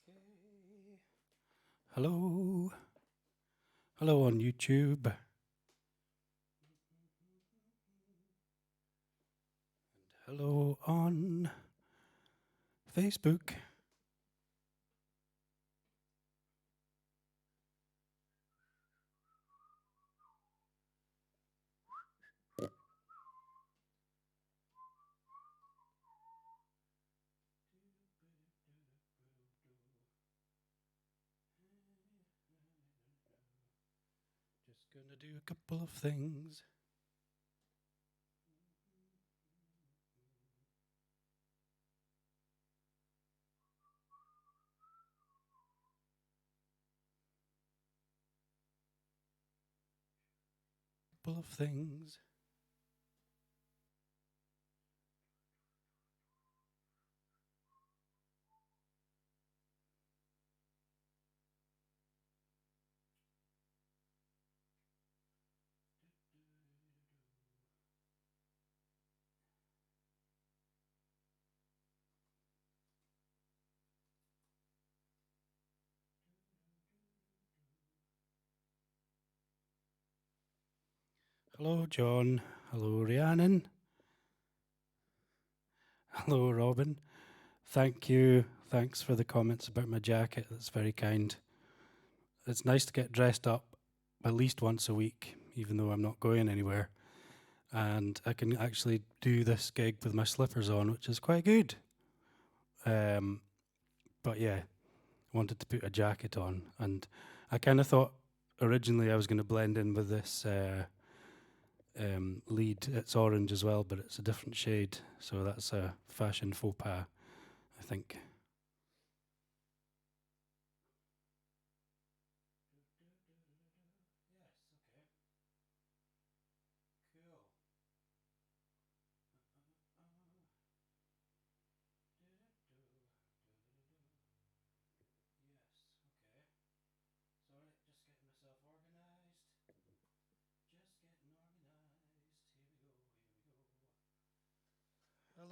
Okay. Hello. Hello on YouTube. And hello on Facebook. Just gonna do a couple of things. Couple of things. Hello, John. Hello, Rhiannon. Hello, Robin. Thank you. Thanks for the comments about my jacket. That's very kind. It's nice to get dressed up at least once a week, even though I'm not going anywhere. And I can actually do this gig with my slippers on, which is quite good. But yeah, wanted to put a jacket on, and I kind of thought originally I was going to blend in with this lead. It's orange as well, but it's a different shade, so that's a fashion faux pas, I think.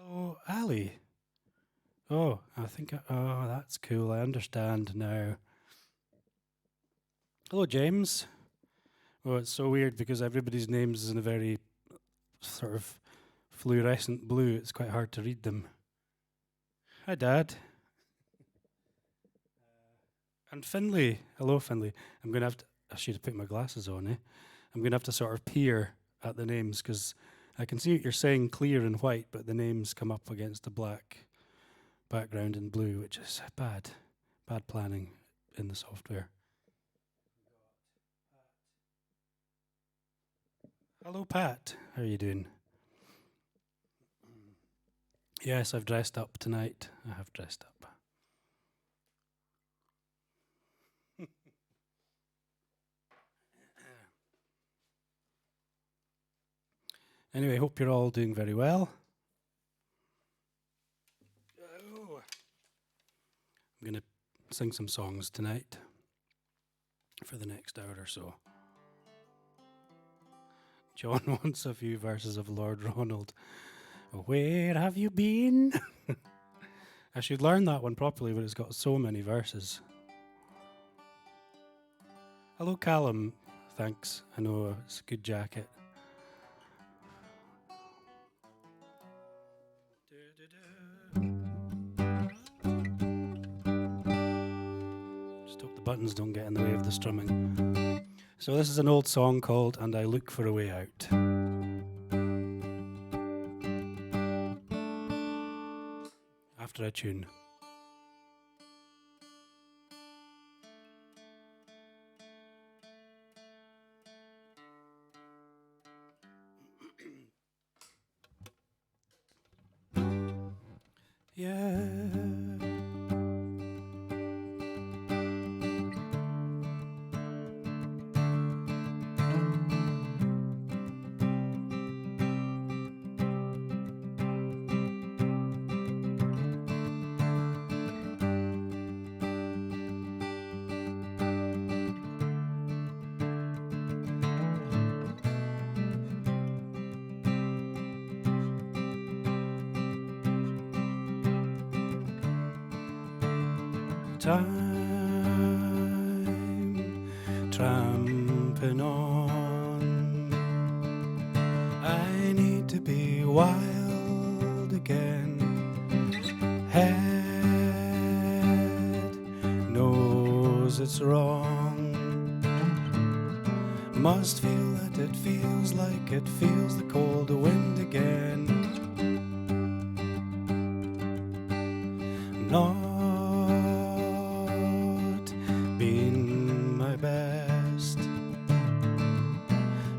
Hello, Ali. Oh, oh, that's cool. I understand now. Hello, James. Oh, it's so weird because everybody's names is in a very sort of fluorescent blue. It's quite hard to read them. Hi, Dad. And Finley. Hello, Finley. I should have put my glasses on, eh? I'm going to have to sort of peer at the names because I can see what you're saying clear and white, but the names come up against a black background in blue, which is bad. Bad planning in the software. Hello, Pat. How are you doing? Yes, I've dressed up tonight. I have dressed up. Anyway, hope you're all doing very well. Oh. I'm going to sing some songs tonight for the next hour or so. John wants a few verses of Lord Ronald. Where have you been? I should learn that one properly, but it's got so many verses. Hello, Callum. Thanks. I know it's a good jacket. Just hope the buttons don't get in the way of the strumming. So this is an old song called And I Look for a Way Out. After I tune. Yeah. time tramping on. I need to be wild again. Head knows it's wrong. Must feel that it feels like it feels the cold wind again. Not been my best.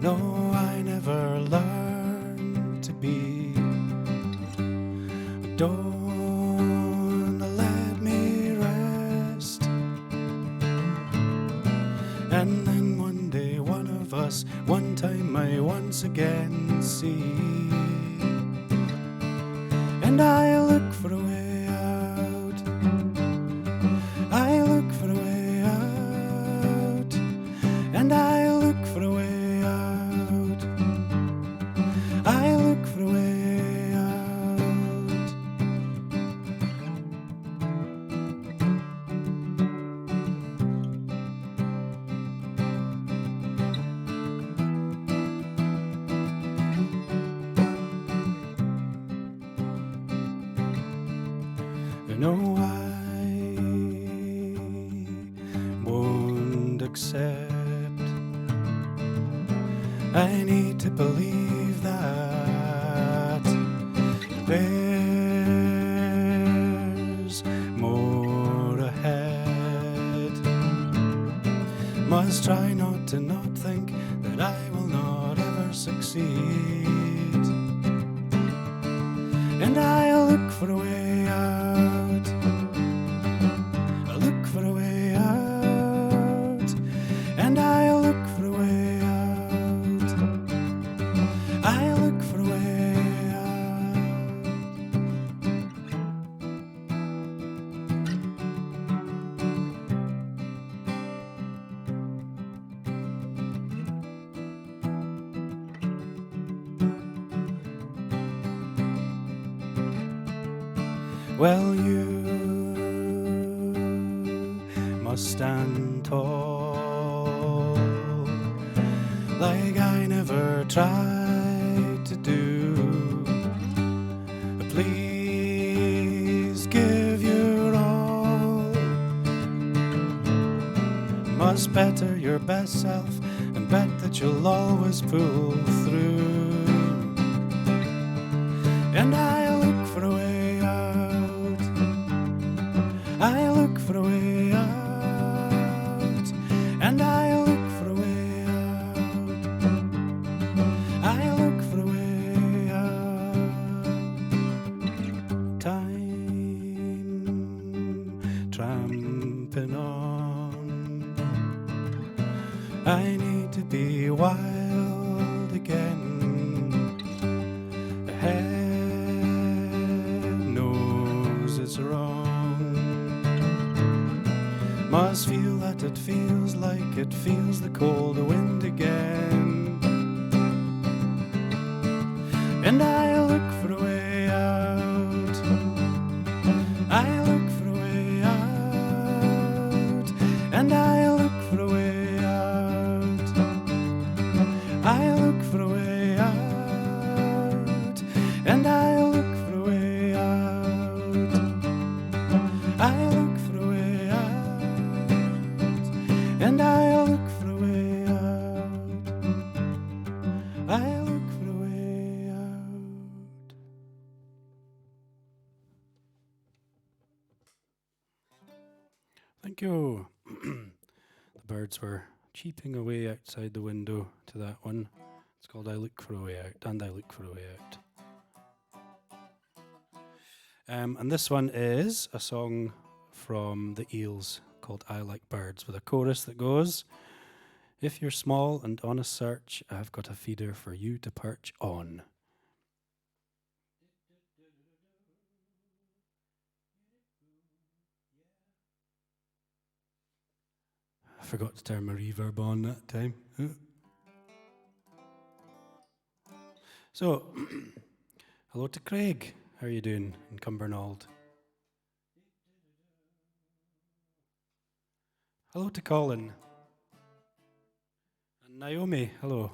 No, I never learned to be. Don't let me rest. And then one day, one of us, one time I once again see. And I look for a way out. I look for a way out. And I look for a way out. I look for a way out. No, I won't accept. I need to believe that there's more ahead. Must try not to not think that I will not ever succeed. And I'll look for a way out. I'll look for a way out. And I'll look for a way out. I'll look for a way out. Well, you must stand tall, like I never tried to do. Please give your all. Must better your best self and bet that you'll always pull through. And I'll look for a way out. I look for a way out. And I look for a way out. I look for a way out. Time tramping on. I need to be wild again. Head knows it's wrong. Must feel that it feels like it feels the cold wind again. And I look for a way out. I look for a way out. And I look for a way out. I look for a way out. And I look for a way out. I look for a way out. And I look for a way out. I look for a way out. Thank you. The birds were cheeping away outside the window to that one. It's called I Look for a Way Out, and I Look for a Way Out. And this one is a song from the Eels called I Like Birds, with a chorus that goes, if you're small and on a search, I've got a feeder for you to perch on. I forgot to turn my reverb on that time. So, hello to Craig. How are you doing in Cumbernauld? Hello to Colin. And Naomi, hello.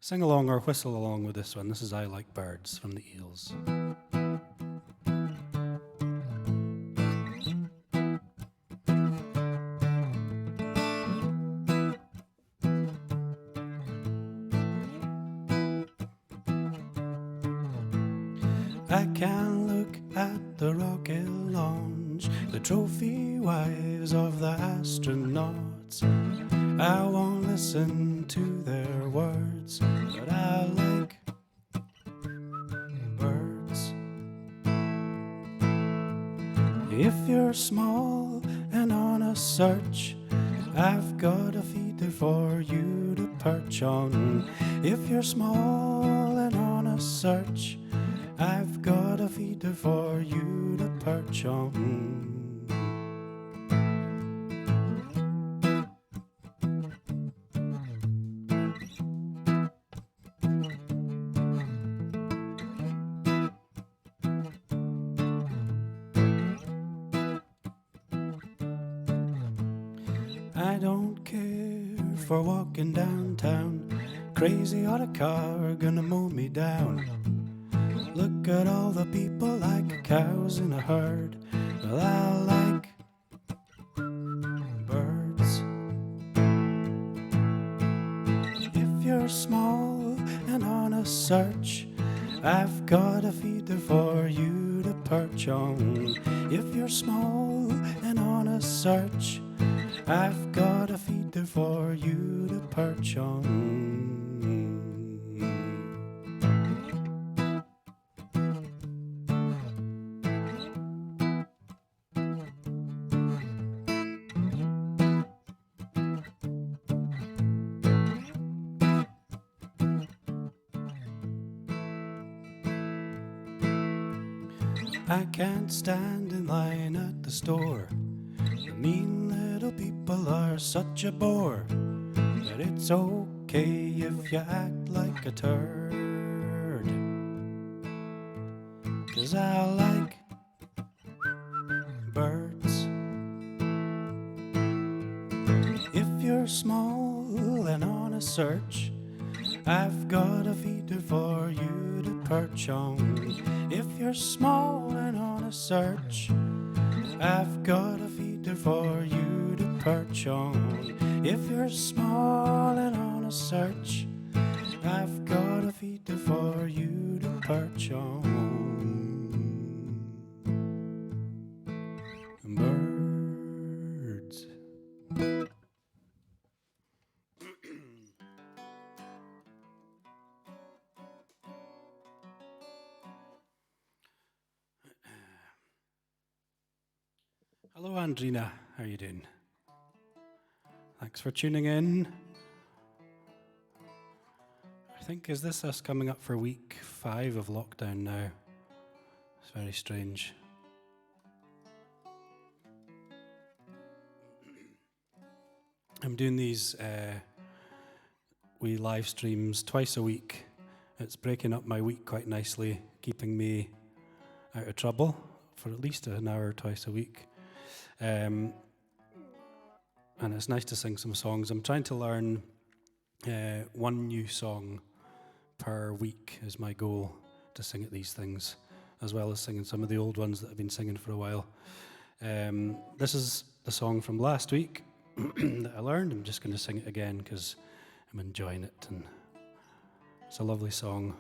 Sing along or whistle along with this one. This is I Like Birds from the Eels. I can look at the rocket launch, the trophy wives of the astronauts. I won't listen to their words, but I like birds. If you're small and on a search, I've got a feeder for you to perch on. If you're small and on a search, I've got a feeder for you to perch on. I don't care for walking downtown. Crazy auto car gonna mow me down. Look at all the people like cows in a herd. Well, I like birds. If you're small and on a search, I've got a feeder for you to perch on. If you're small and on a search, I've got a feeder for you to perch on. I can't stand in line at the store. The mean little people are such a bore. But it's okay if you act like a turd, 'cause I like birds. If you're small and on a search, I've got a feeder for you to perch on. If you're small and on a search, I've got a feeder for you to perch on. If you're small and on a search, I've got a feeder for you to perch on. Birds. Hello, Andrina. How are you doing? Thanks for tuning in. I think, is this us coming up for week 5 of lockdown now? It's very strange. I'm doing these wee live streams twice a week. It's breaking up my week quite nicely, keeping me out of trouble for at least an hour twice a week. And it's nice to sing some songs. I'm trying to learn one new song per week is my goal, to sing at these things, as well as singing some of the old ones that I've been singing for a while. This is the song from last week that I learned. I'm just going to sing it again because I'm enjoying it. And it's a lovely song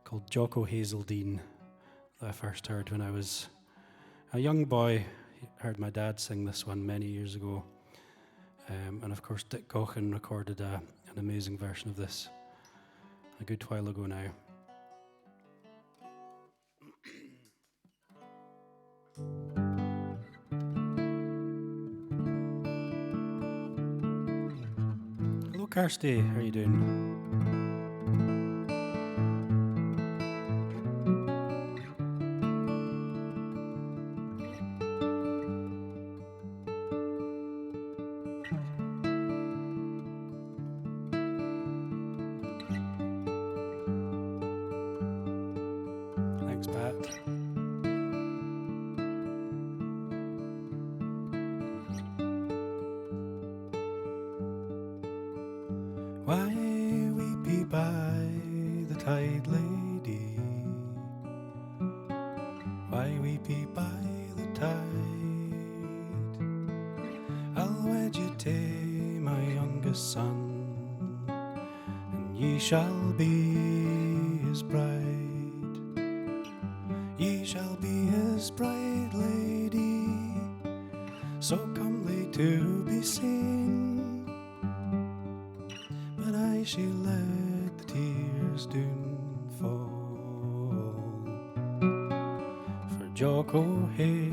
called Jocko Hazeldean that I first heard when I was a young boy. I heard my dad sing this one many years ago. And of course, Dick Gaughan recorded an amazing version of this a good while ago now. Hello, Kirsty. How are you doing? Thanks, Pat. Why weepy by the tide, lady? Why weepy by the tide? I'll wed you to my youngest son, and ye shall be his bride. Ye shall be his bride, lady, so comely to be seen. But I she let the tears doon fall for Jock o' Hazeldean.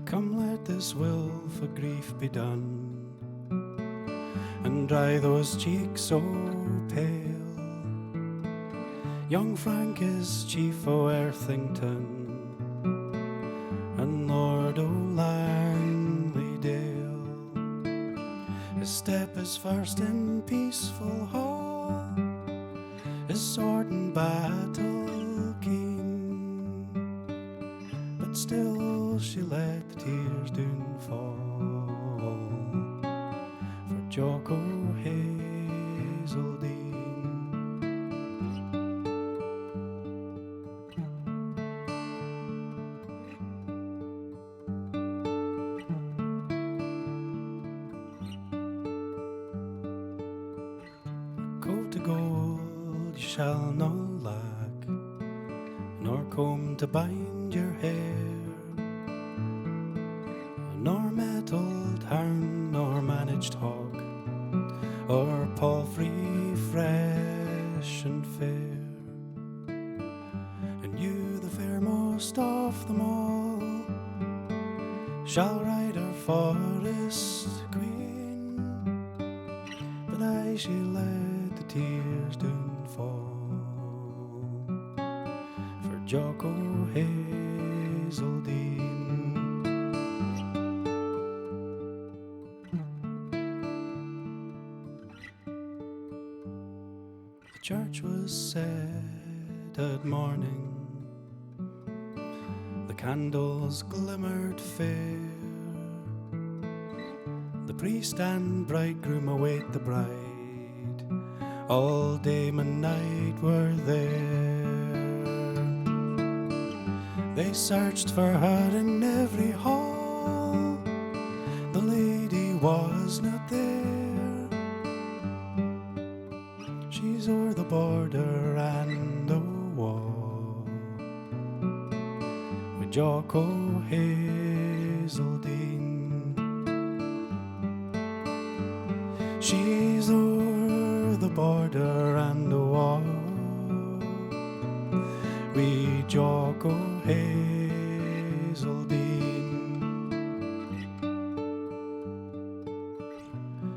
Come, let this wilful grief be done, and dry those cheeks so pale. Young Frank is chief o' Erthington, and Lord o' Langley-dale. His step is first in peaceful hall, his sword in battle keen. But still she let the tears doon fall for Jock o' Hazeldean. Coat of gold you shall not lack, nor comb to bind your hair, nor mettled hound, nor managed hog, or palfrey fresh and fair. And you, the fairmost of them all, shall ride our forest queen. But I she let the tears doon fall for Jock o' Hazeldean. The church was set at morning, the candles glimmered fair. The priest and bridegroom await the bride, all day and night were there. They searched for her in every hall, the lady was not there. She's o'er the border and the wall with Jock o' Hazeldean. She's o'er the border and the wall with Jock o' Hazeldean.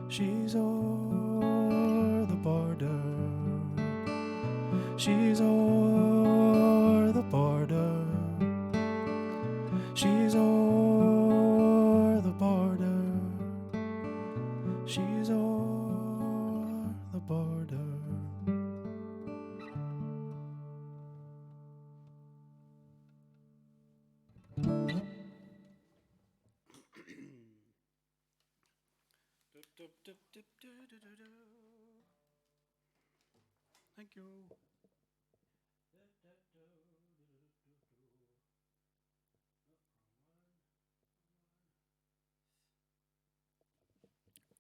She's o'er the border, she's o'er the border, she's o'er the border, she's o'er the border. Thank you.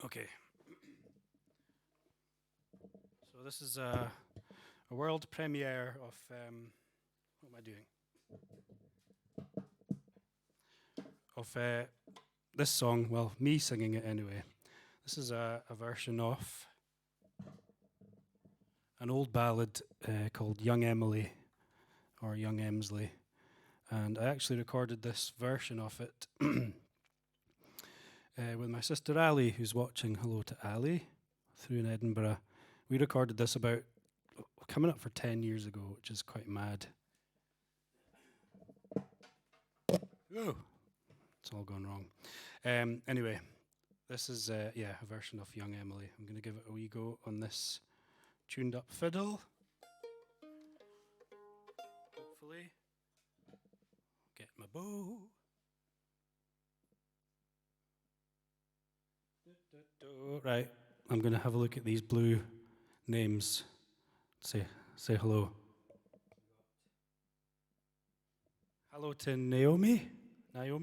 Okay. So this is a world premiere of what am I doing? Of this song. Well, me singing it anyway. This is a version of an old ballad called Young Emily or Young Emsley, and I actually recorded this version of it with my sister Ali, who's watching. Hello to Ali through in Edinburgh. We recorded this about coming up for 10 years ago, which is quite mad. Oh, it's all gone wrong. Anyway, this is a version of Young Emily. I'm going to give it a wee go on this tuned up fiddle. Hopefully. Get my bow. Right, I'm going to have a look at these blue names. Say hello. Hello to Naomi. Hello,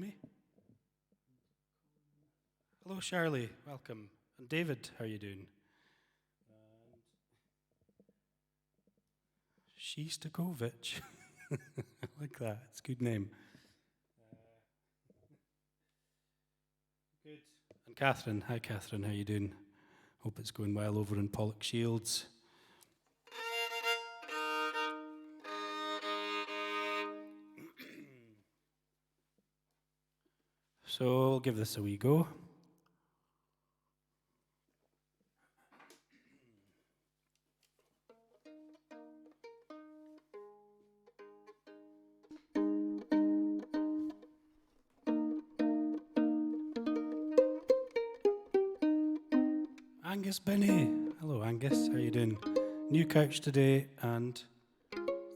Charlie. Welcome. And David, how are you doing? Shestokovich. I like that. It's a good name. Good. And Catherine. Hi, Catherine. How are you doing? Hope it's going well over in Pollock Shields. So I'll give this a wee go. Angus Benny. Hello, Angus. How are you doing? New couch today and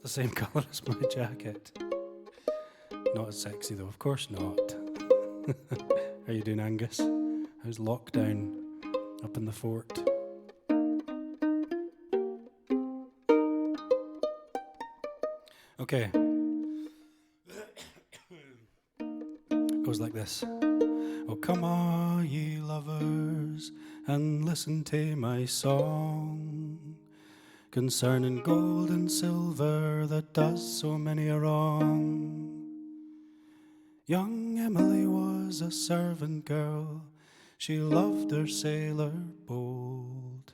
the same colour as my jacket. Not as sexy though, of course not. How are you doing, Angus? How's lockdown up in the fort? Okay. Goes like this. Oh, come on, ye lovers, and listen to my song concerning gold and silver that does so many a wrong. Young Emily was a servant girl, she loved her sailor bold.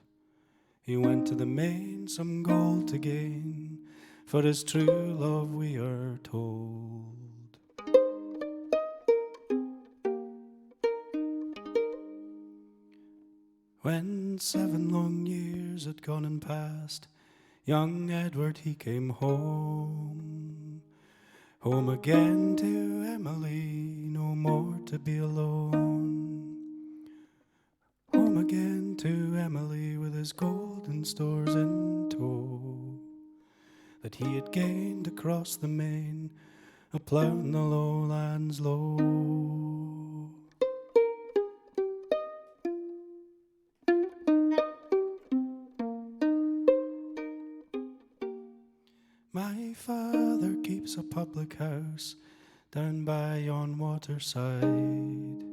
He went to the main some gold to gain, for his true love we are told. When 7 long years had gone and passed, young Edward he came home. Home again to Emily, no more to be alone. Home again to Emily with his golden stores in tow, that he had gained across the main, a ploughing the lowlands low. My father keeps a public house down by yon waterside.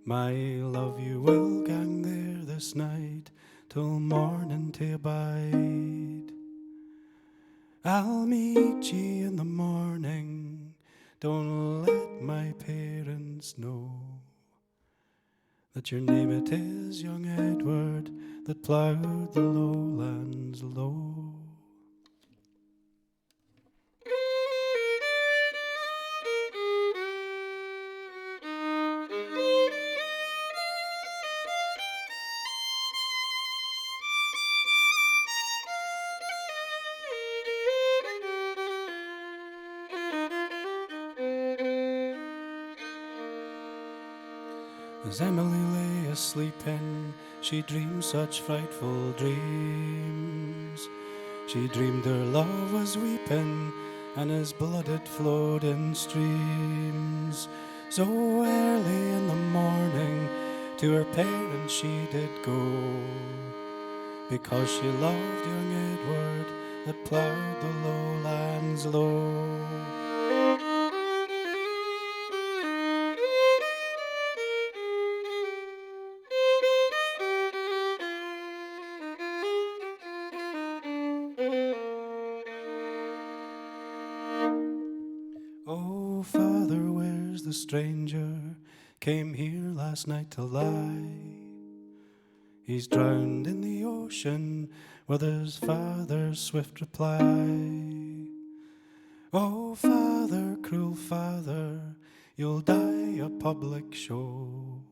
My love, you will gang there this night till morning to abide. I'll meet ye in the morning, don't let my parents know that your name it is young Edward that ploughed the lowlands low. As Emily lay asleeping, she dreamed such frightful dreams. She dreamed her love was weeping, and his blood it flowed in streams. So early in the morning, to her parents she did go, because she loved young Edward that ploughed the lowlands low. Oh, Father, where's the stranger came here last night to lie? He's drowned in the ocean, with his father's swift reply. Oh, Father, cruel Father, you'll die a public show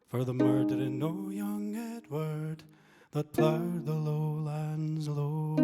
for the murdering o' young Edward that ploughed the lowlands low.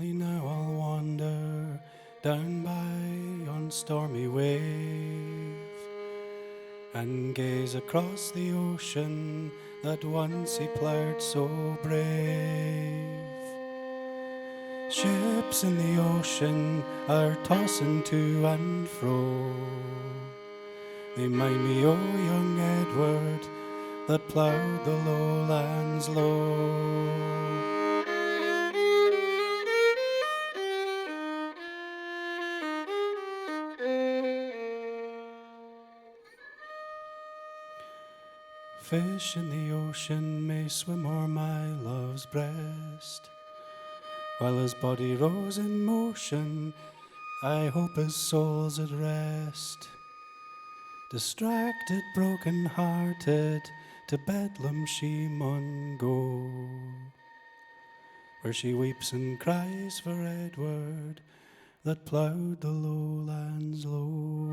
Gently now I'll wander down by on stormy wave and gaze across the ocean that once he ploughed so brave. Ships in the ocean are tossing to and fro. They mind me, oh young Edward, that ploughed the lowlands low. Fish in the ocean may swim o'er my love's breast, while his body rose in motion, I hope his soul's at rest. Distracted, broken-hearted, to Bedlam she mun go, where she weeps and cries for Edward that ploughed the lowlands low.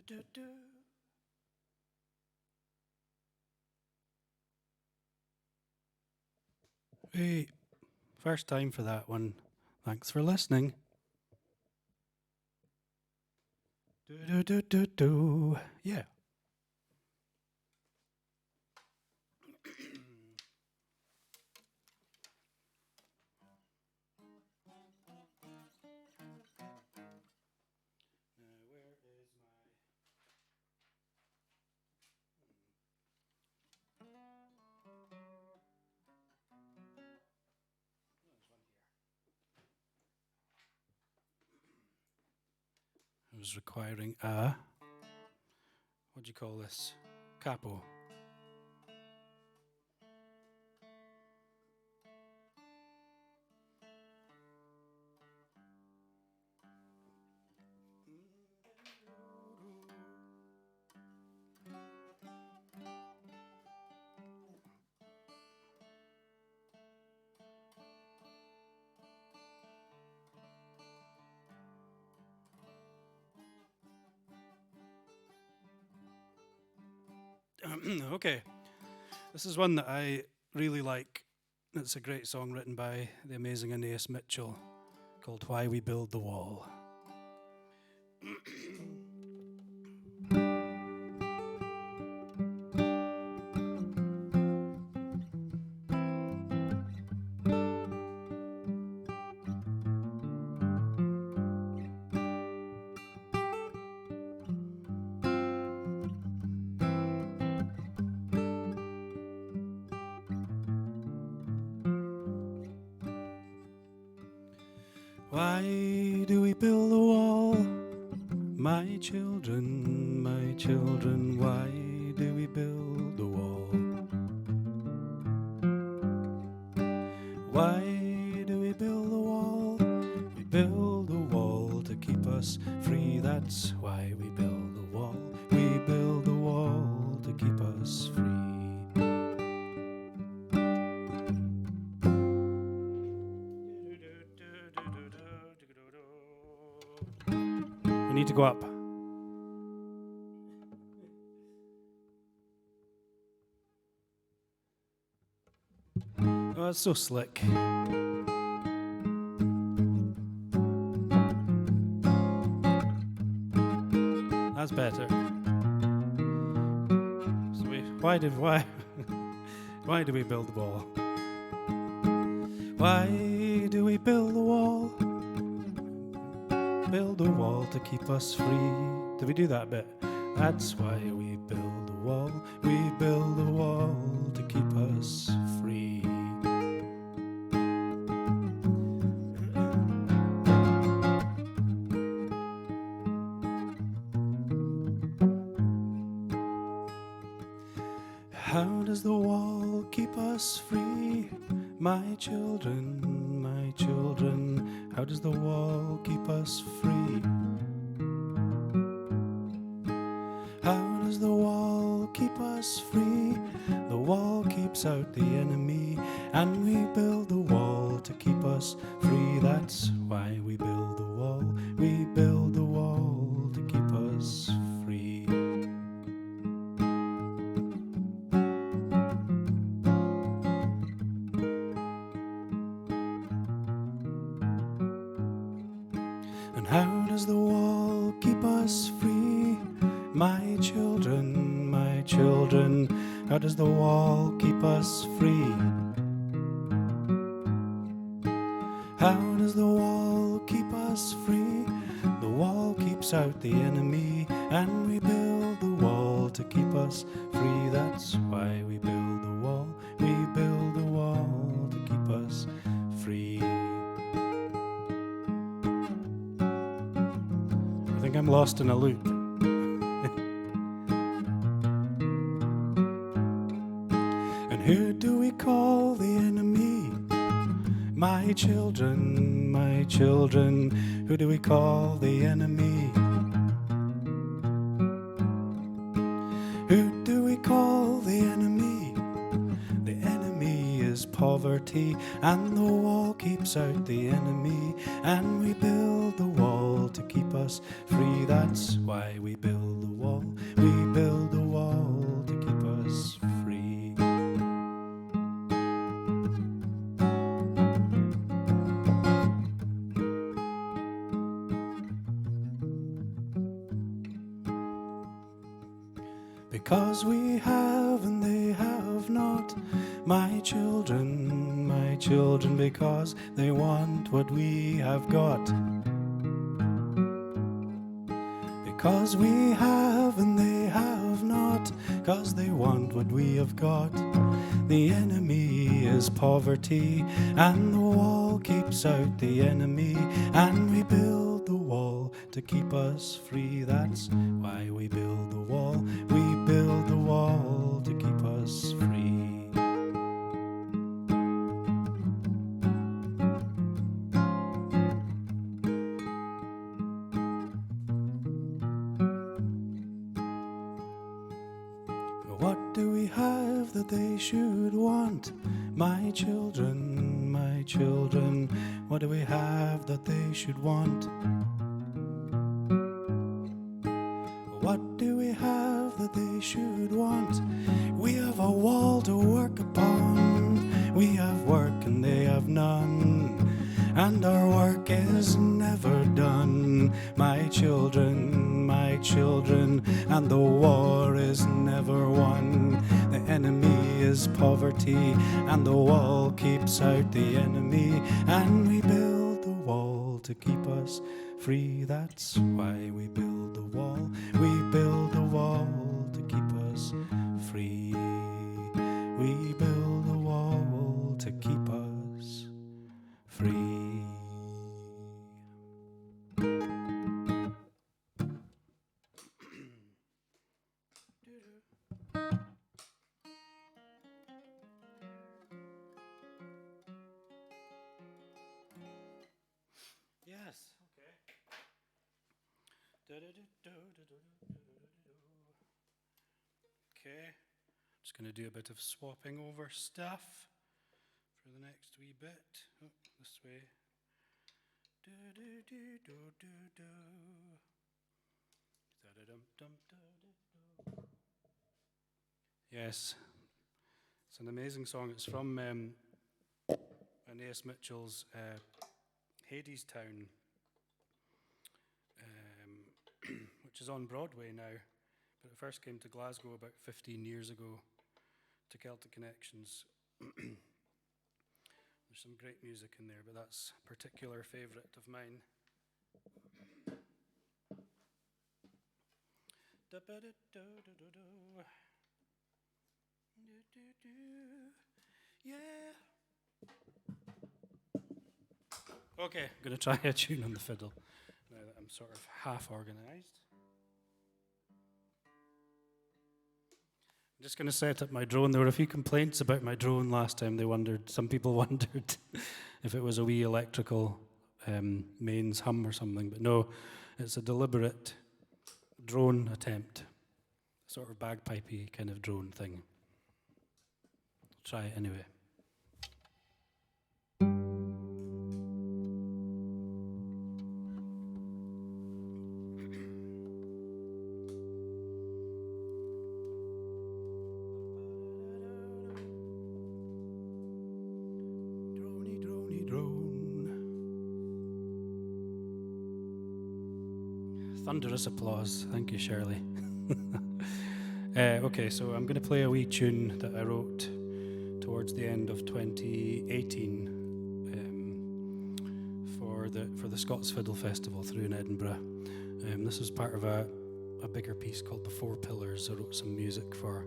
Do, do, do. Hey, first time for that one. Thanks for listening. Do, do, do, do, do. Yeah. It was requiring a, what do you call this? Capo. Okay, this is one that I really like. It's a great song written by the amazing Aeneas Mitchell called Why We Build the Wall. Why do we build a wall? My children, why do we build a wall? Why do we build a wall? We build a wall to keep us free, that's why we build a wall. We build a wall to keep us free. We need to go up. Oh, that's so slick. That's better. So why do we build the wall? Why do we build the wall? Build a wall to keep us free. Did we do that bit? That's why we build a wall. We build a wall to keep us free. How does the wall keep us free? My children, how does the wall keep us free? How does the wall keep us free? The wall keeps out the enemy, and we build the wall to keep us free. That's why we build the wall. We build the wall to keep us free. my children, how does the wall keep us free? How does the wall keep us free? The wall keeps out the enemy, and we build the wall to keep us free. That's why we build the wall. We build the wall to keep us free. I think I'm lost in a loop. And who do we call the enemy? My children, who do we call the enemy? Who do we call the enemy? The enemy is poverty, and the wall keeps out the enemy, and we build the wall to keep us free. That's why we build the wall. We build the wall to keep us free. Because we have and they have not, my children, because they want what we have got. Because we have and they have not, because they want what we have got. The enemy is poverty, and the wall keeps out the enemy, and we build the wall to keep us free. That's why we build the wall. We build the wall to keep us free. What do we have that they should want? My children, what do we have that they should want? What do we have that they should want? We have a wall to work upon. We have work and they have none, and our work is never done. My children, and the war is never won. The enemy is poverty, and the wall keeps out the enemy, and we build the wall to keep us free. That's why we build the wall. We build the wall to keep us free. We build the wall to keep us free. Yes. Okay. Just going to do a bit of swapping over stuff for the next wee bit. Oh, this way. Yes. It's an amazing song. It's from Aeneas Mitchell's Hades Town, which is on Broadway now, but it first came to Glasgow about 15 years ago to Celtic Connections. There's some great music in there, but that's a particular favourite of mine. Yeah. Okay, I'm going to try a tune on the fiddle now that I'm sort of half organised. I'm just going to set up my drone. There were a few complaints about my drone last time. Some people wondered if it was a wee electrical mains hum or something, but no, it's a deliberate drone attempt, sort of bagpipey kind of drone thing. I'll try it anyway. Thunderous applause. Thank you, Shirley. Okay, so I'm going to play a wee tune that I wrote towards the end of 2018 for the Scots Fiddle Festival through in Edinburgh. This was part of a bigger piece called The Four Pillars. I wrote some music for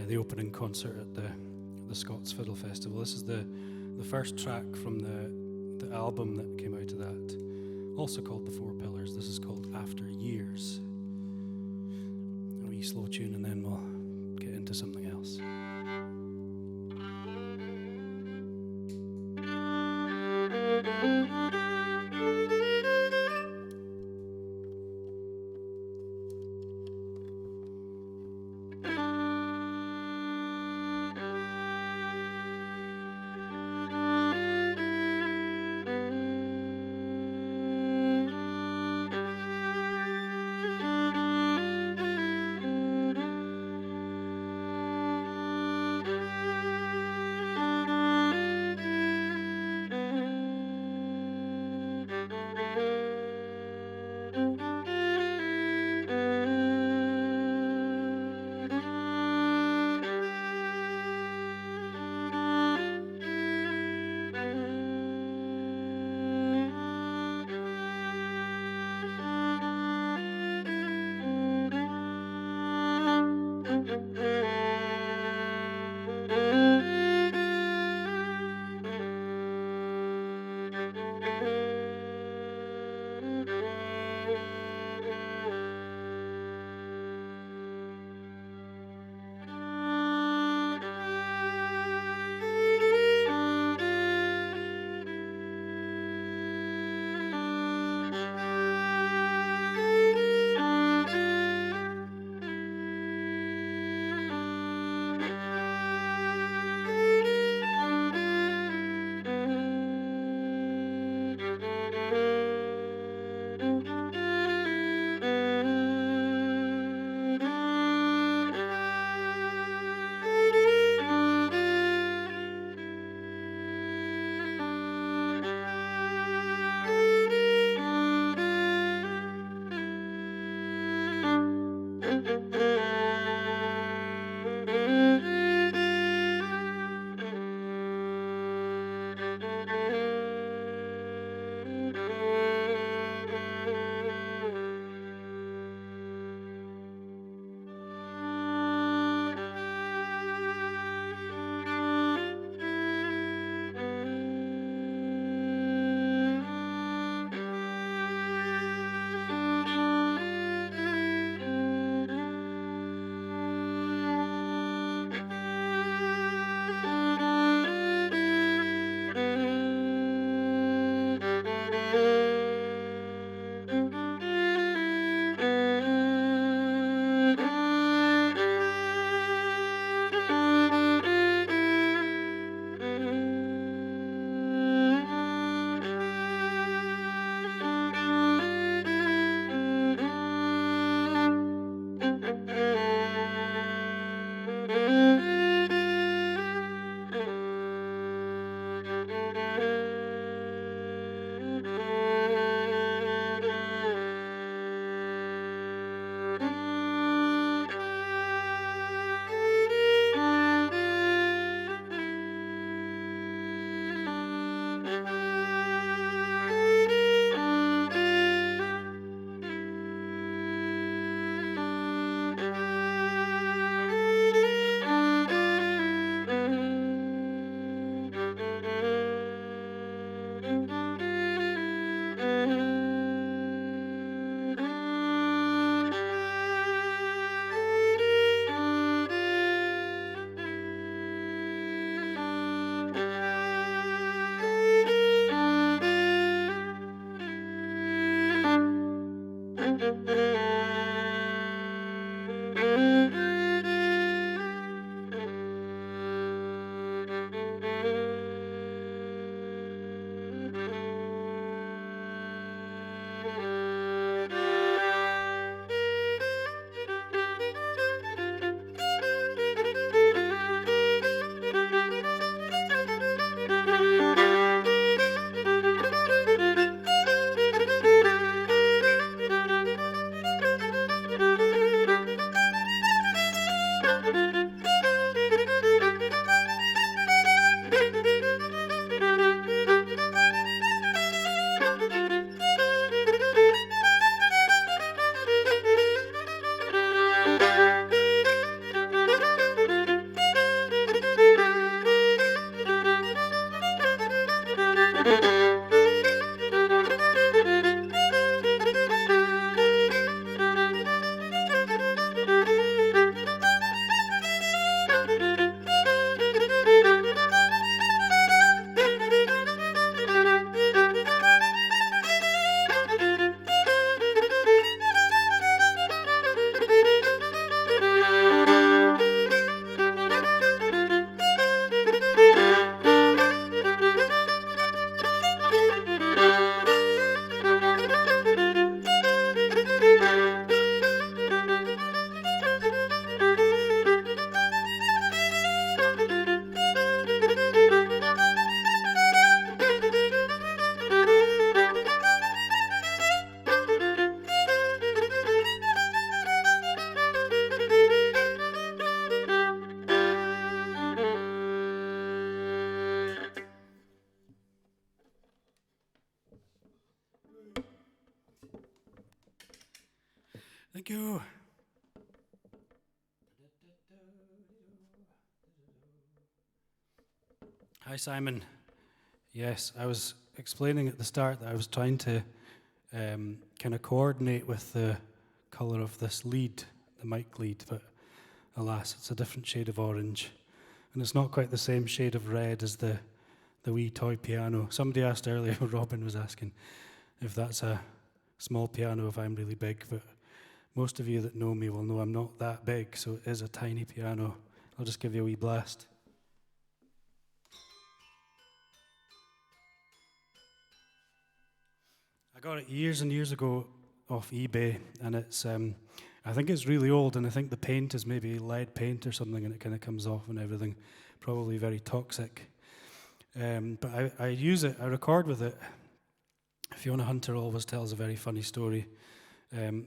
the opening concert at the Scots Fiddle Festival. This is the first track from the album that came out of that, also called The Four Pillars. This is called After Years. A wee slow tune, and then we'll get into something else. go. Hi, Simon. Yes, I was explaining at the start that I was trying to kind of coordinate with the colour of this lead, the mic lead, but alas, it's a different shade of orange. And it's not quite the same shade of red as the wee toy piano. Somebody asked earlier, Robin was asking, if that's a small piano, if I'm really big, but most of you that know me will know I'm not that big, so it is a tiny piano. I'll just give you a wee blast. I got it years and years ago off eBay, and it's I think it's really old, and I think the paint is maybe lead paint or something, and it kind of comes off and everything. Probably very toxic. But I use it, I record with it. Fiona Hunter always tells a very funny story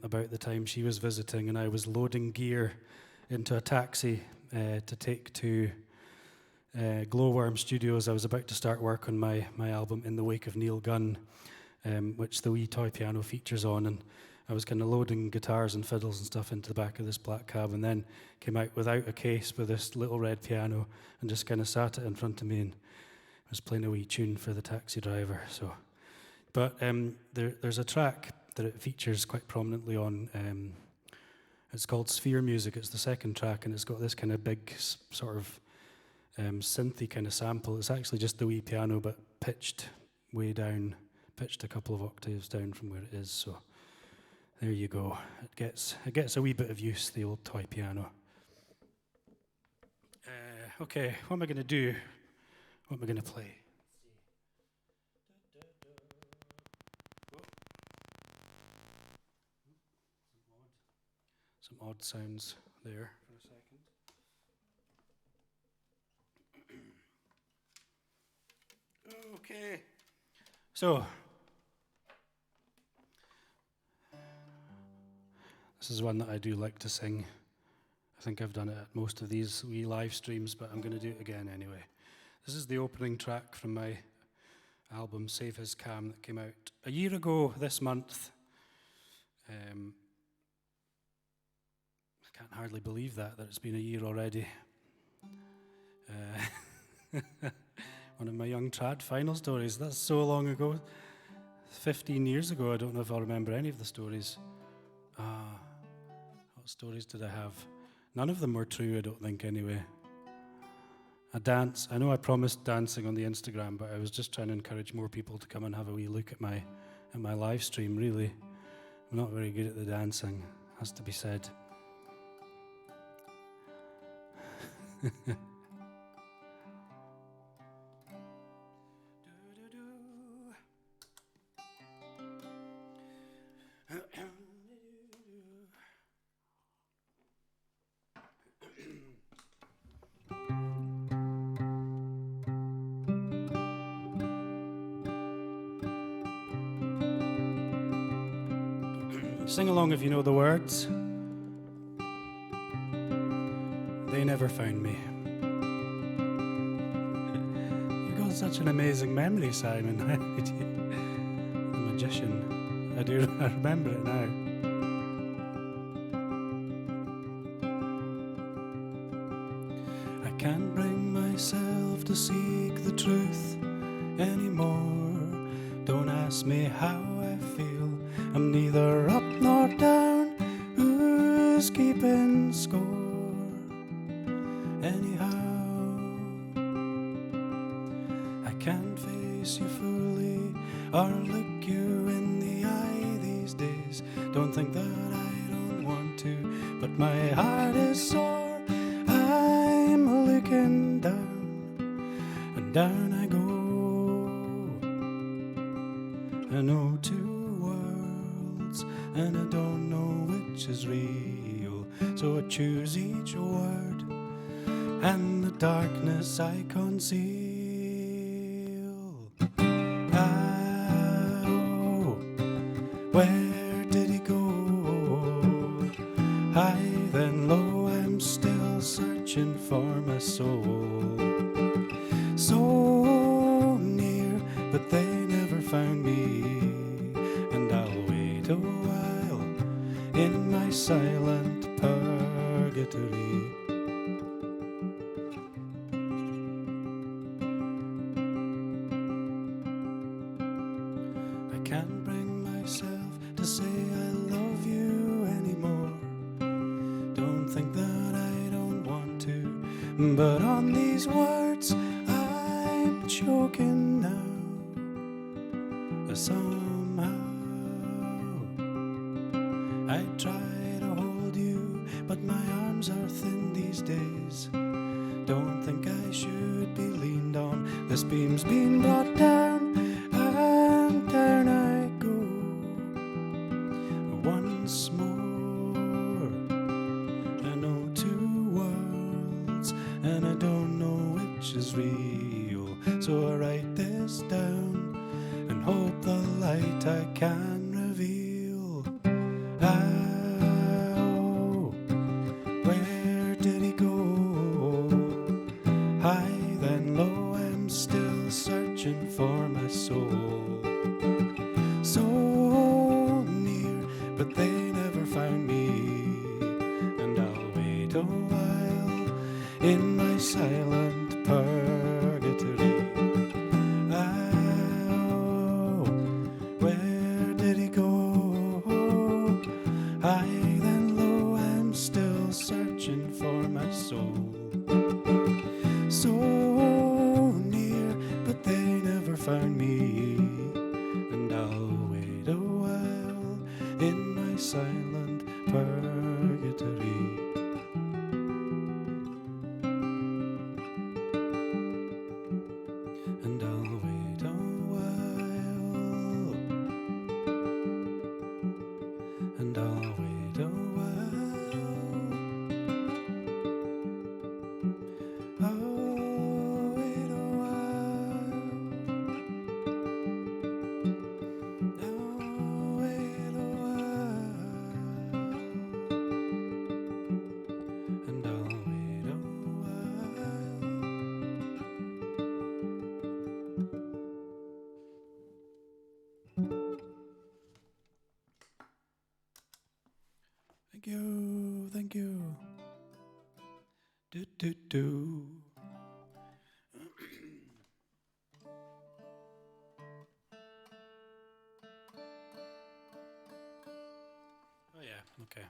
about the time she was visiting, and I was loading gear into a taxi to take to Glowworm Studios. I was about to start work on my album In the Wake of Neil Gunn, which the wee toy piano features on, and I was kind of loading guitars and fiddles and stuff into the back of this black cab, and then came out without a case with this little red piano and just kind of sat it in front of me and was playing a wee tune for the taxi driver. So, but there's a track that it features quite prominently on. It's called Sphere Music. It's the second track, and it's got this kind of big sort of synthy kind of sample. It's actually just the wee piano, but pitched way down, pitched a couple of octaves down from where it is. So there you go. It gets a wee bit of use, the old toy piano. Okay, what am I going to do? What am I going to play? Some odd sounds there for a second. Okay, so this is one that I do like to sing. I think I've done it at most of these wee live streams, but I'm going to do it again anyway. This is the opening track from my album Save His Cam that came out a year ago this month. I can't hardly believe that it's been a year already. One of my young trad final stories. That's so long ago. 15 years ago. I don't know if I'll remember any of the stories. What stories did I have? None of them were true, I don't think, anyway. A dance. I know I promised dancing on the Instagram, but I was just trying to encourage more people to come and have a wee look at my live stream, really. I'm not very good at the dancing, has to be said. Sing along if you know the words. They never found me. You've got such an amazing memory, Simon. The magician. I remember it now. I can't bring myself to seek the truth anymore. Don't ask me how I feel. I'm neither up nor down. Who's keeping score? Anyhow, I can't face you fully or look you in the eye these days. Don't think that I don't want to, but my heart is sore. I'm looking down, and down I go. I know two worlds, and I don't know which is real, so I choose each word, and the darkness I conceal. Oh, where did he go? High then low, I'm still searching for my soul. So near, but they never found me, and I'll wait a while in my silent purgatory. I can't bring myself to say I love you anymore. Don't think that I don't want to, but on these words I'm choking now. Somehow I try to hold you, but my arms are thin these days. Don't think I should be leaned on. This beam's been brought down, and down I go once more. I know two worlds, and I don't know which is real. So I write this down and hope the light I can reveal. Oh, where did he go? High then low, I'm still searching for my soul. So near, but they never found me, and I'll wait a while in my silent purgatory. Where did he go? High then low, I'm still searching for my soul. So near, but they never found me, and I'll wait a while in my silent purgatory. And I'll wait a while, and I'll wait a while. I'll wait a while. I'll wait a while, and I'll wait a while. Thank you, thank you. Do do do. Oh yeah, okay.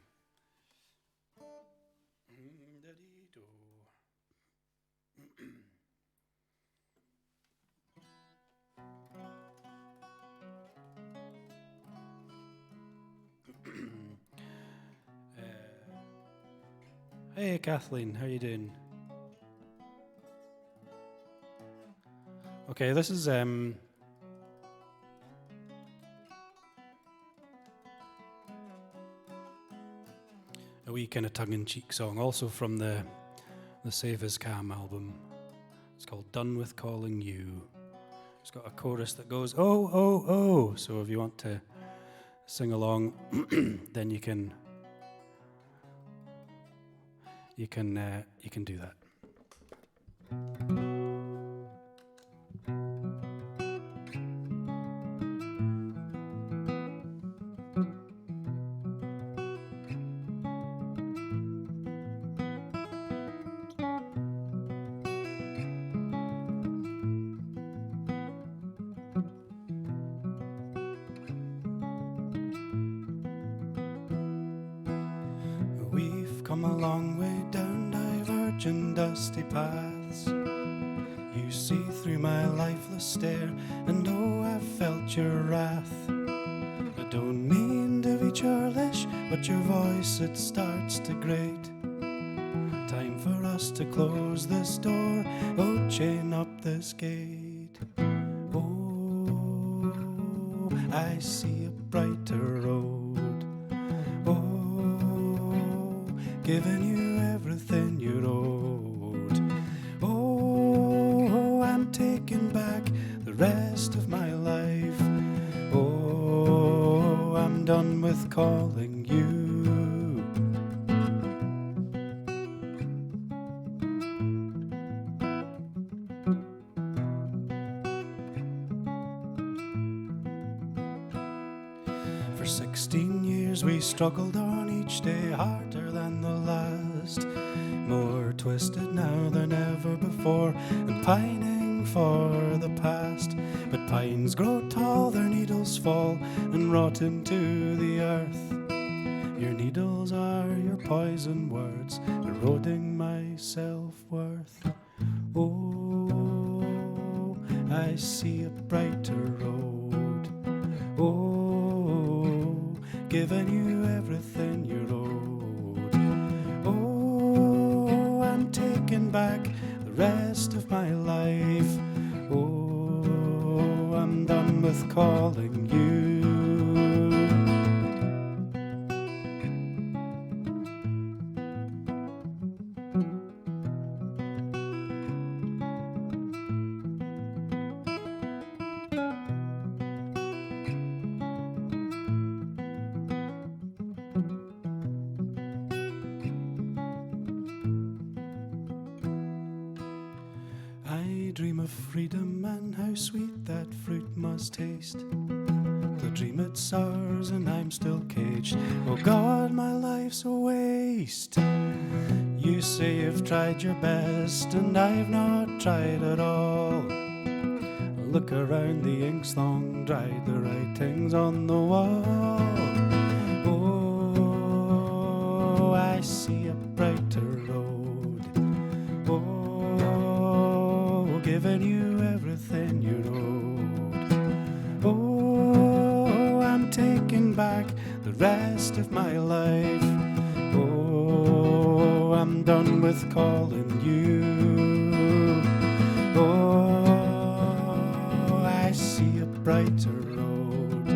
Da-dee-do. Hey Kathleen, how you doing? Okay, this is a wee kind of tongue-in-cheek song, also from the Save As Cam album. It's called Done With Calling You. It's got a chorus that goes, oh, oh, oh. So if you want to sing along, then you can do that. We've come a long way down divergent dusty paths. You see through my lifeless stare, and oh, I've felt your wrath. I don't mean to be churlish, but your voice, it starts to grate. Time for us to close this door, oh, chain up this gate. Oh, I see a brighter road. Oh, giving you everything you owed. Oh, I'm taking back the rest of my life. Oh, I'm done with calling you. For 16 years we struggled on each day harder than the last, more twisted now than ever before, and pining for the past. But pines grow tall, their needles fall and rot into the earth. Your needles are your poison words, eroding my self-worth. Oh, I see a brighter road. Oh, giving you everything you owed. Oh, I'm taking back the rest of my life. Oh, I'm done with calling you. I dream of freedom and how sweet that fruit must taste. The dream it's ours and I'm still caged. Oh God, my life's a waste. You say you've tried your best and I've not tried at all. Look around, the ink's long dried, the writing's on the wall. Oh, I see a brighter road. Oh, giving you everything you owed. Oh, I'm taking back the rest of my life. Oh, I'm done with calling you. Oh, I see a brighter road.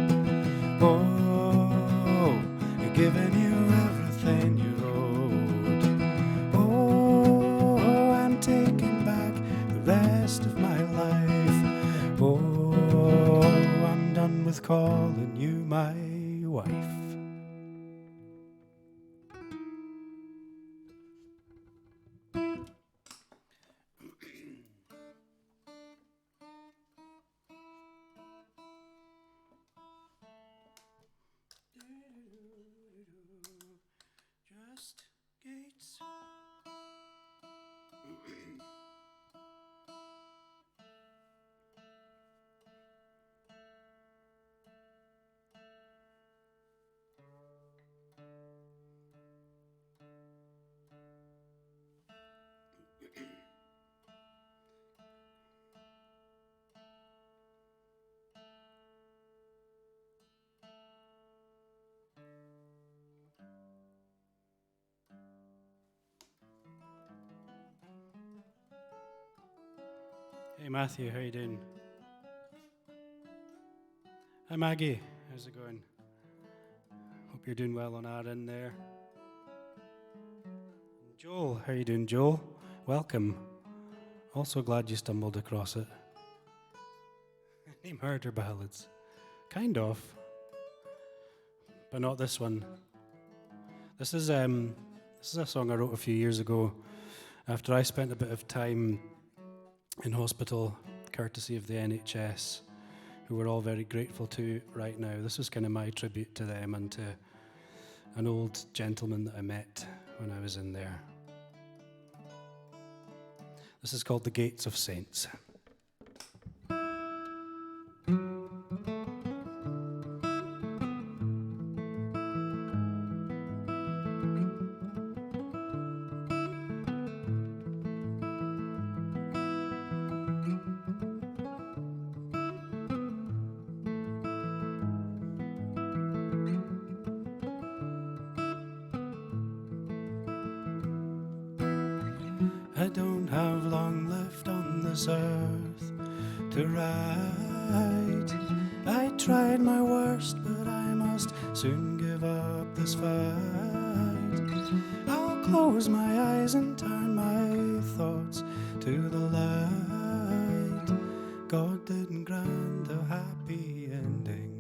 Oh, giving you everything you owed. Oh, I'm taking back the rest of my life. Oh, I'm done with calling you my wife. Just gates. Hey Matthew, how you doing? Hi Maggie, how's it going? Hope you're doing well on our end there. Joel, how you doing, Joel? Welcome. Also glad you stumbled across it. Any murder ballads? Kind of. But not this one. This is a song I wrote a few years ago after I spent a bit of time in hospital, courtesy of the NHS, who we're all very grateful to right now. This was kind of my tribute to them and to an old gentleman that I met when I was in there. This is called The Gates of Saints. I don't have long left on this earth to ride. I tried my worst, but I must soon give up this fight. I'll close my eyes and turn my thoughts to the light. God didn't grant a happy ending.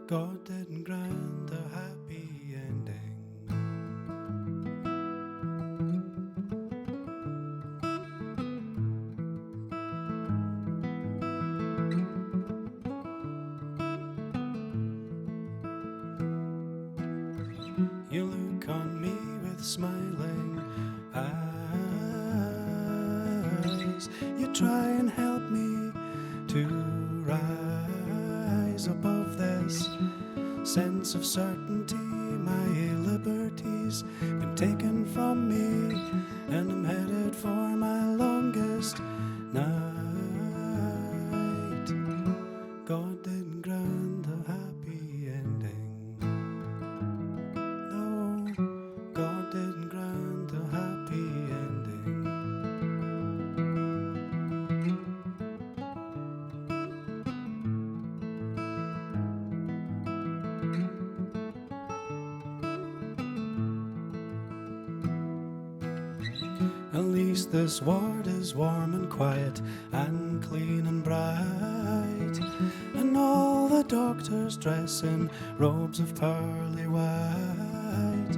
God didn't grant a happy ending. smiling eyes. You try and help me to rise above this sense of certainty. My liberty's been taken from me, and I'm headed for my longest night. God didn't grant a happy ending. No, God didn't grant a happy ending. At least this ward is warm and quiet and clean and bright, and all the doctors dress in robes of pearly white,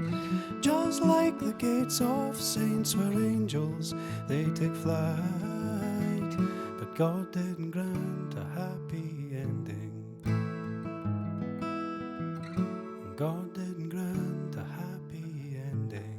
just like the gates of saints where angels they take flight. But God didn't grant a happy ending. God didn't grant a happy ending.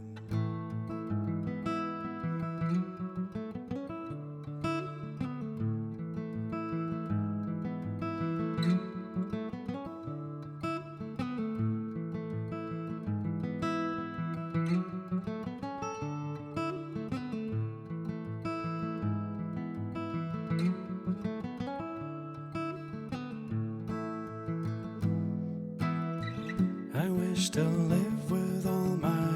I wish to live with all my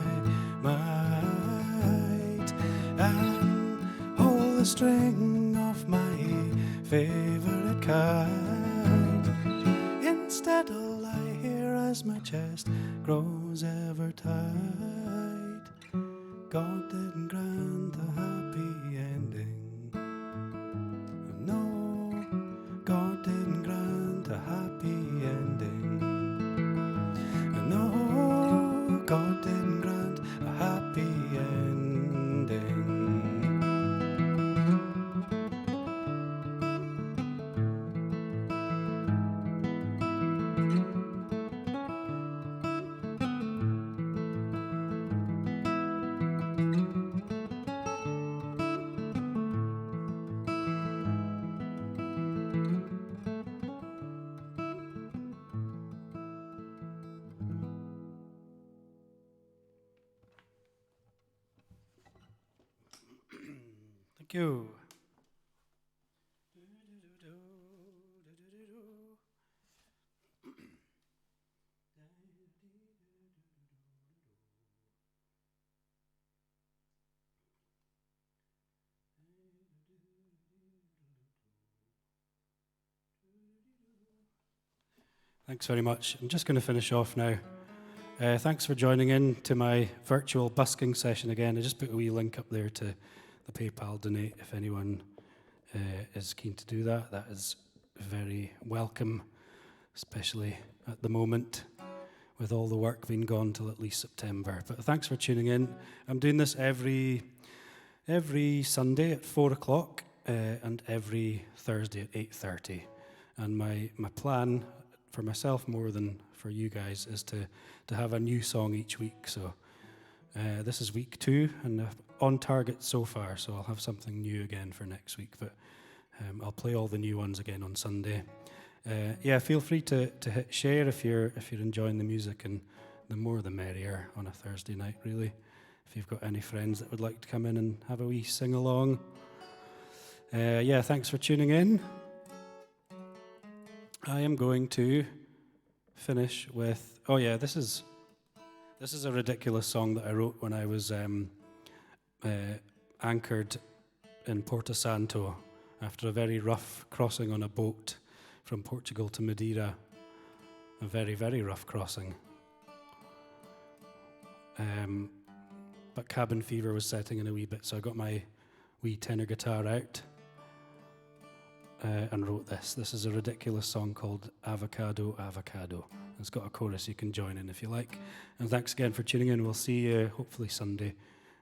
might and hold the string of my favourite kite. Instead I'll lie here as my chest grows ever tight. God didn't grant a happy ending. No, God didn't grant a happy ending. No, God didn't grant a happy ending. Thank you. Thanks very much. I'm just going to finish off now. Thanks for joining in to my virtual busking session again. I just put a wee link up there to the PayPal donate if anyone is keen to do that. That is very welcome, especially at the moment with all the work being gone till at least September. But thanks for tuning in. I'm doing this every Sunday at 4 o'clock and every Thursday at 8:30. And my plan for myself more than for you guys is to have a new song each week. So this is week 2 and on target so far, so I'll have something new again for next week, but I'll play all the new ones again on Sunday. Yeah, feel free to hit share if you're enjoying the music, and the more the merrier on a Thursday night, really. If you've got any friends that would like to come in and have a wee sing along. Yeah, thanks for tuning in. I am going to finish with, oh yeah, this is a ridiculous song that I wrote when I was anchored in Porto Santo after a very rough crossing on a boat from Portugal to Madeira. A very, very rough crossing. But cabin fever was setting in a wee bit, so I got my wee tenor guitar out and wrote this. This is a ridiculous song called Avocado, Avocado. It's got a chorus you can join in if you like. And thanks again for tuning in. We'll see you hopefully Sunday,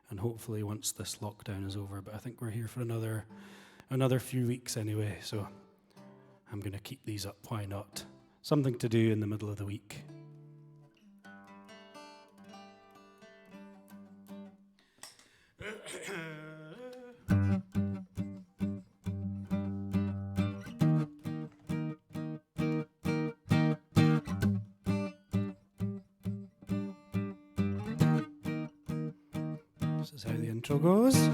and hopefully once this lockdown is over. But I think we're here for another few weeks anyway, so I'm going to keep these up. Why not? Something to do in the middle of the week. This is how the intro goes.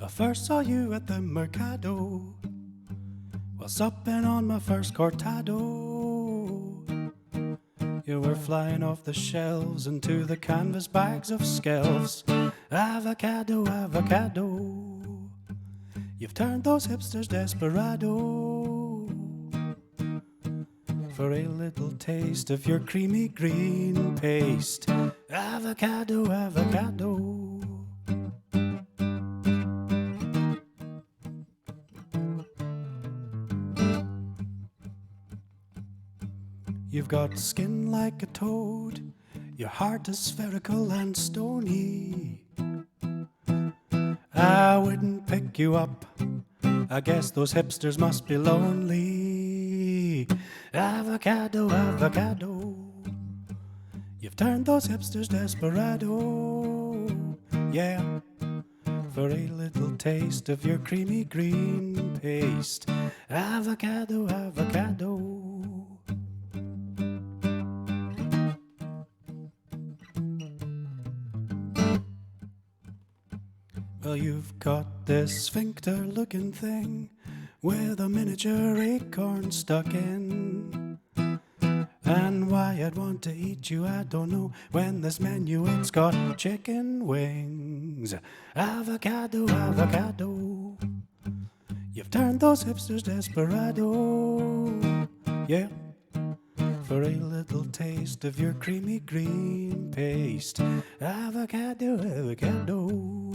I first saw you at the Mercado, while supping on my first cortado. You were flying off the shelves into the canvas bags of skelves. Avocado, avocado, you've turned those hipsters desperado. For a little taste of your creamy green paste. Avocado, avocado. You've got skin like a toad, your heart is spherical and stony. I wouldn't pick you up, I guess those hipsters must be lonely. Avocado, avocado, you've turned those hipsters desperado. Yeah, for a little taste of your creamy green paste. Avocado, avocado. Well, you've got this sphincter-looking thing with a miniature acorn stuck in. And why I'd want to eat you, I don't know, when this menu, it's got chicken wings. Avocado, avocado, you've turned those hipsters desperado. Yeah, for a little taste of your creamy green paste. Avocado, avocado.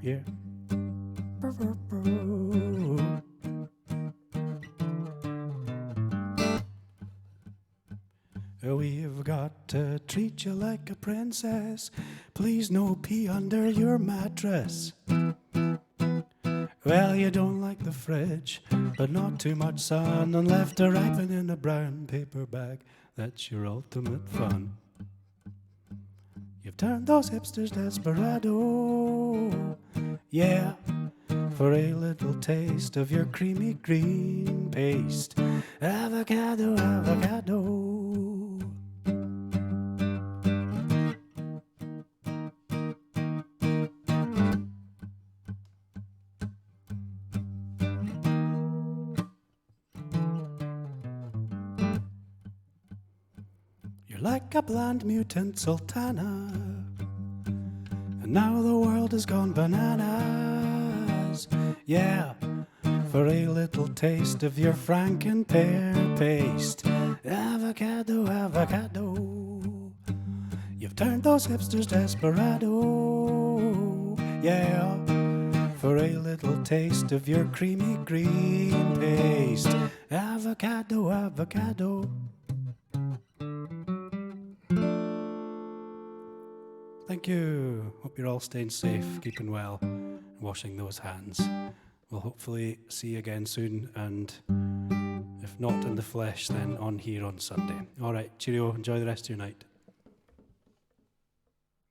Yeah. We've got to treat you like a princess. Please no pee under your mattress. Well, you don't like the fridge, but not too much sun, and left to ripen in a brown paper bag. That's your ultimate fun. You've turned those hipsters desperado. Yeah, for a little taste of your creamy green paste. Avocado, avocado. You're like a bland mutant sultana, and now the world has gone bananas. Yeah, for a little taste of your Franken pear paste. Avocado, avocado, you've turned those hipsters desperado. Yeah, for a little taste of your creamy green paste. Avocado, avocado. Thank you. Hope you're all staying safe, keeping well, and washing those hands. We'll hopefully see you again soon, and if not in the flesh, then on here on Sunday. All right, cheerio. Enjoy the rest of your night.